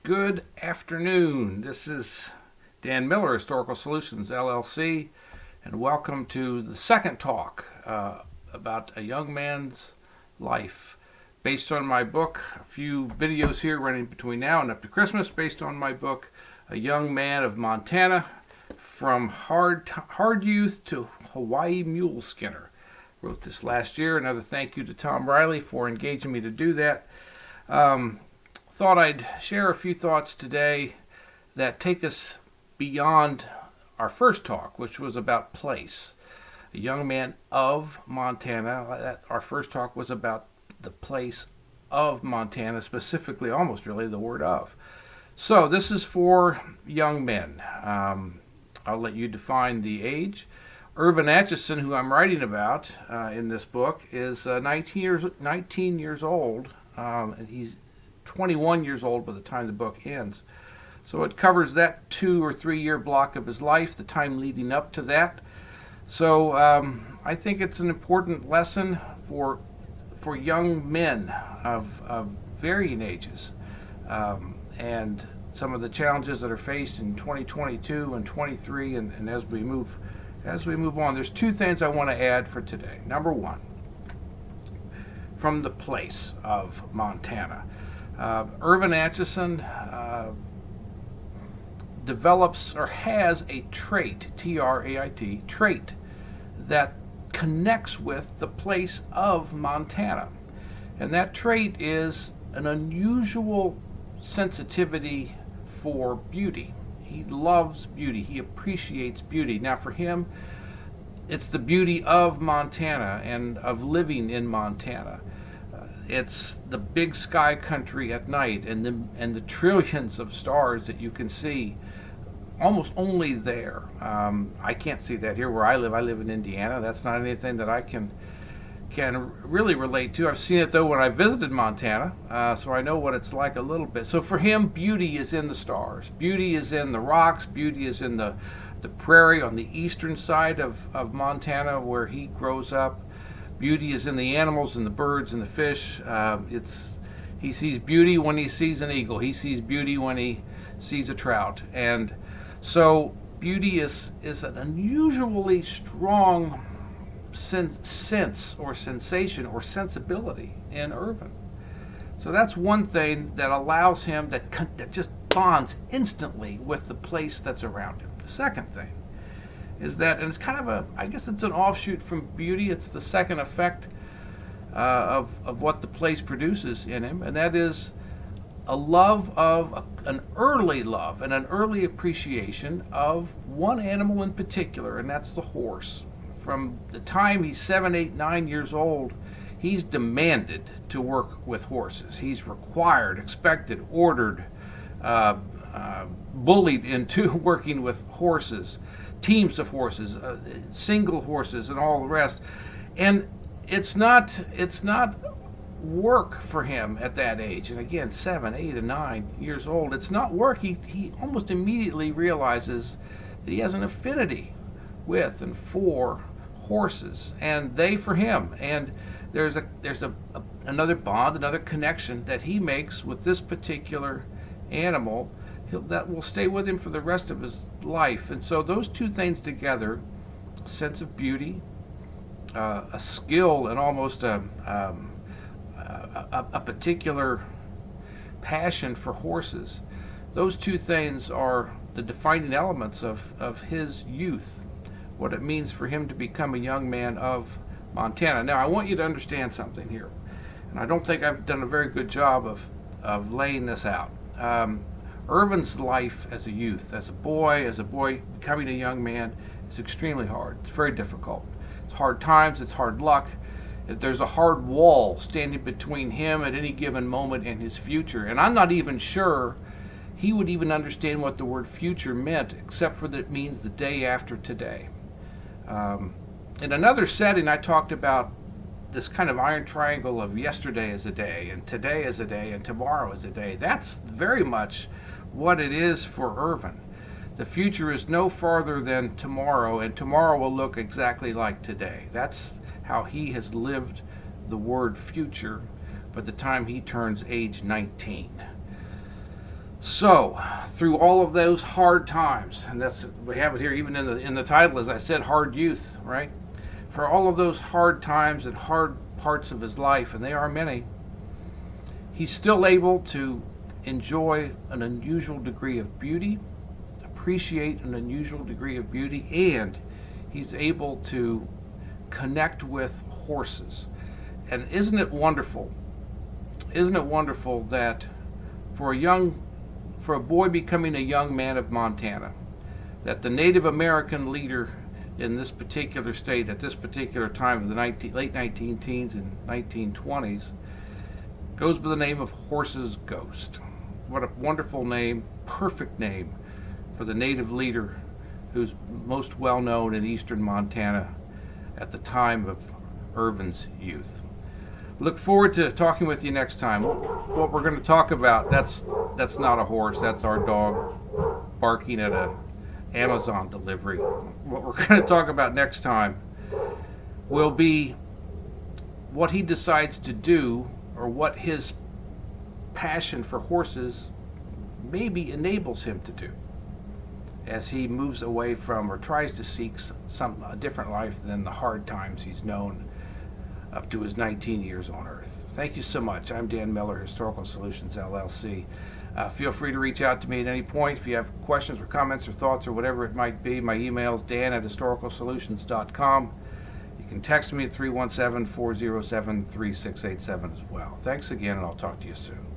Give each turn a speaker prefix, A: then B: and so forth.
A: Good afternoon. This is Dan Miller, Historical Solutions LLC, and welcome to the second talk about a young man's life based on my book. A few videos here running between now and up to Christmas based on my book, A Young Man of Montana, From Hard Youth to Hawaii Mule Skinner. Wrote this last year. Another thank you to Tom Riley for engaging me to do that. Thought I'd share a few thoughts today that take us beyond our first talk, which was about place. A young man of Montana. Our first talk was about the place of Montana, specifically, almost really, the word of. So this is for young men. I'll let you define the age. Irvin Atchison, who I'm writing about in this book, is 19 years old, and he's 21 years old by the time the book ends. So it covers that 2 or 3 year block of his life, the time leading up to that. So I think it's an important lesson for young men of varying ages, and some of the challenges that are faced in 2022 and 23, and as we move on. There's 2 things I want to add for today. Number 1, from the place of Montana. Irvin Atchison develops or has a trait, T-R-A-I-T, trait that connects with the place of Montana. And that trait is an unusual sensitivity for beauty. He loves beauty. He appreciates beauty. Now for him, it's the beauty of Montana and of living in Montana. It's the big sky country at night and the trillions of stars that you can see almost only there. I can't see that here where I live. I live in Indiana. That's not anything that I can really relate to. I've seen it though when I visited Montana, so I know what it's like a little bit. So for him, beauty is in the stars. Beauty is in the rocks. Beauty is in the prairie on the eastern side of Montana where he grows up. Beauty is in the animals and the birds and the fish. He sees beauty when he sees an eagle. He sees beauty when he sees a trout. And so beauty is an unusually strong sense or sensation or sensibility in Irvin. So that's one thing that allows him that just bonds instantly with the place that's around him. The second thing is that, and it's kind of I guess it's an offshoot from beauty. It's the second effect of what the place produces in him, and that is a love of an early love and an early appreciation of one animal in particular, and that's the horse. From the time he's 7, 8, 9 years old, he's demanded to work with horses. He's required, expected, ordered, bullied into working with horses. Teams of horses, single horses, and all the rest. And it's not work for him at that age. And again, 7, 8, and 9 years old, it's not work. He almost immediately realizes that he has an affinity with and for horses, and they for him. And there's another bond, another connection that he makes with this particular animal that will stay with him for the rest of his life. And so those 2 things together, a sense of beauty, a skill, and almost a particular passion for horses, those 2 things are the defining elements of his youth, what it means for him to become a young man of Montana. Now I want you to understand something here, and I don't think I've done a very good job of laying this out. Irvin's life as a youth, as a boy becoming a young man, is extremely hard. It's very difficult. It's hard times, it's hard luck. There's a hard wall standing between him at any given moment and his future. And I'm not even sure he would even understand what the word future meant, except for that it means the day after today. In another setting, I talked about this kind of iron triangle of yesterday as a day, and today as a day, and tomorrow as a day. That's very much what it is for Irvin. The future is no farther than tomorrow, and tomorrow will look exactly like today. That's how he has lived the word future by the time he turns age 19. So, through all of those hard times, and that's we have it here even in the title, as I said, hard youth, right? For all of those hard times and hard parts of his life, and they are many, he's still able to enjoy an unusual degree of beauty, appreciate an unusual degree of beauty, and he's able to connect with horses. And isn't it wonderful? Isn't it wonderful that for a boy becoming a young man of Montana, that the Native American leader in this particular state at this particular time of the late 19 teens and 1920s goes by the name of Horse's Ghost. What a wonderful name, perfect name for the native leader who's most well known in eastern Montana at the time of Irvin's youth. Look forward to talking with you next time. What we're going to talk about, that's not a horse, that's our dog barking at a Amazon delivery. What we're going to talk about next time will be what he decides to do, or what his passion for horses maybe enables him to do as he moves away from or tries to seek a different life than the hard times he's known up to his 19 years on Earth. Thank you so much. I'm Dan Miller, Historical Solutions, LLC. Feel free to reach out to me at any point if you have questions or comments or thoughts or whatever it might be. My email is dan@historicalsolutions.com. You can text me at 317-407-3687 as well. Thanks again, and I'll talk to you soon.